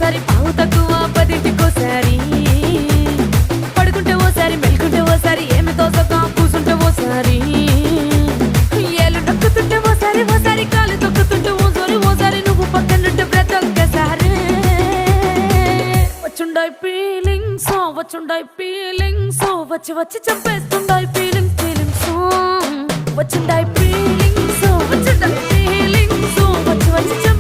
ఓసారి పావు తక్కువ పదింటికోసారి పడుకుంటే ఓసారి మెలుకుంటే ఓసారి ఏమి తోసక కూసుంటే ఓసారి ఏళ్ళు నొక్కుతుంటే ఓసారి ఓసారి కాలు తొక్కుతుంటే ఓసారి నువ్వు పక్కనుంటే ప్రతి ఒక్కసారి వచ్చుండాయి ఫీలింగ్స్ వచ్చి వచ్చి చంపేస్తుండాయి ఫీలింగ్స్ వచ్చిండాయి ఫీలింగ్స్ వచ్చి వచ్చి